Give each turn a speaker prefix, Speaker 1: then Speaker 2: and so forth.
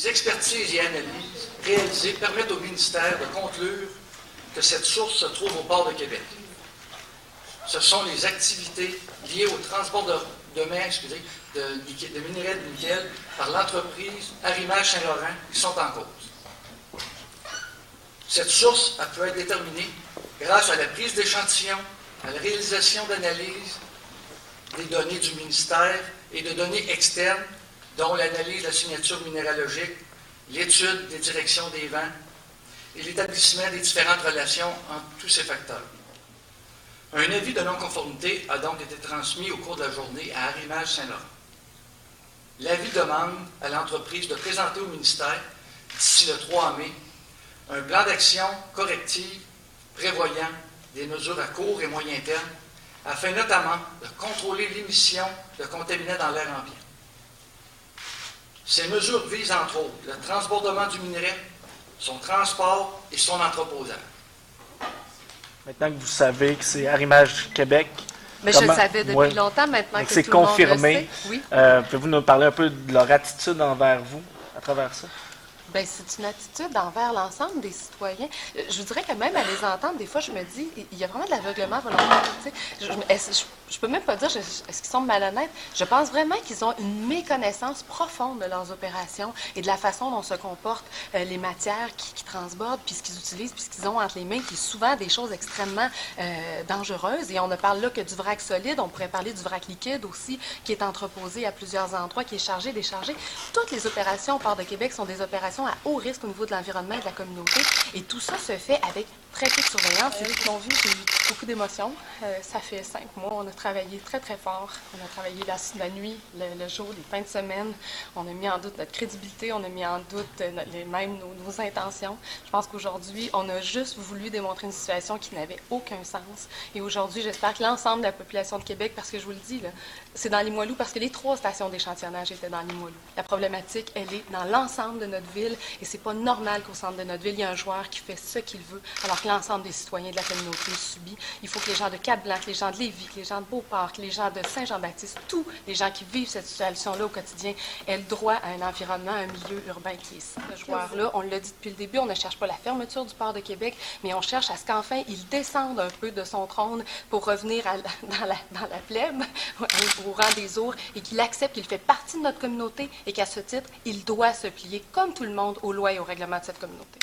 Speaker 1: Les expertises et analyses réalisées permettent au ministère de conclure que cette source se trouve au port de Québec. Ce sont les activités liées au transport de minerais de nickel par l'entreprise Arrimage Saint-Laurent qui sont en cause. Cette source a pu être déterminée grâce à la prise d'échantillons, à la réalisation d'analyses des données du ministère et de données externes, dont l'analyse de la signature minéralogique, l'étude des directions des vents et l'établissement des différentes relations entre tous ces facteurs. Un avis de non-conformité a donc été transmis au cours de la journée à Arrimage Saint-Laurent. L'avis demande à l'entreprise de présenter au ministère, d'ici le 3 mai, un plan d'action corrective prévoyant des mesures à court et moyen terme, afin notamment de contrôler l'émission de contaminants dans l'air ambiant. Ces mesures visent entre autres le transbordement du minerai, son transport et son entreposage.
Speaker 2: Maintenant que vous savez que c'est Arrimage Québec,
Speaker 3: mais je le savais depuis longtemps maintenant que
Speaker 2: c'est
Speaker 3: tout le monde
Speaker 2: confirmé.
Speaker 3: le sait. Oui.
Speaker 2: Pouvez-vous nous parler un peu de leur attitude envers vous à travers ça?
Speaker 3: Bien, c'est une attitude envers l'ensemble des citoyens. Je vous dirais que même à les entendre, des fois, je me dis, il y a vraiment de l'aveuglement volontaire. Je peux même pas dire, est-ce qu'ils sont malhonnêtes? Je pense vraiment qu'ils ont une méconnaissance profonde de leurs opérations et de la façon dont se comportent les matières qui transbordent, puis ce qu'ils utilisent, puis ce qu'ils ont entre les mains, qui est souvent des choses extrêmement dangereuses. Et on ne parle là que du vrac solide, on pourrait parler du vrac liquide aussi, qui est entreposé à plusieurs endroits, qui est chargé, déchargé. Toutes les opérations au port de Québec sont des opérations à haut risque au niveau de l'environnement et de la communauté. Et tout ça se fait avec très peu de surveillance. Ceux qui l'ont vu, j'ai eu beaucoup d'émotions. Ça fait 5 mois, on a travaillé très, très fort. On a travaillé la nuit, le jour, les fins de semaine. On a mis en doute notre crédibilité, on a mis en doute même nos intentions. Je pense qu'aujourd'hui, on a juste voulu démontrer une situation qui n'avait aucun sens. Et aujourd'hui, j'espère que l'ensemble de la population de Québec, parce que je vous le dis, là, c'est dans Limoilou, parce que les 3 stations d'échantillonnage étaient dans Limoilou. La problématique, elle est dans l'ensemble de notre ville, et c'est pas normal qu'au centre de notre ville, il y a un joueur qui fait ce qu'il veut, alors que l'ensemble des citoyens de la communauté subit. Il faut que les gens de Cap-Blanc, que les gens de Lévis, que les gens de Beauport, que les gens de Saint-Jean-Baptiste, tous les gens qui vivent cette situation-là au quotidien aient le droit à un environnement, un milieu urbain qui est sain. Ce joueur-là, on l'a dit depuis le début, on ne cherche pas la fermeture du port de Québec, mais on cherche à ce qu'enfin, il descende un peu de son trône pour revenir dans la plèbe, au rang des ours, et qu'il accepte qu'il fait partie de notre communauté et qu'à ce titre, il doit se plier, comme tout le monde, aux lois et aux règlements de cette communauté.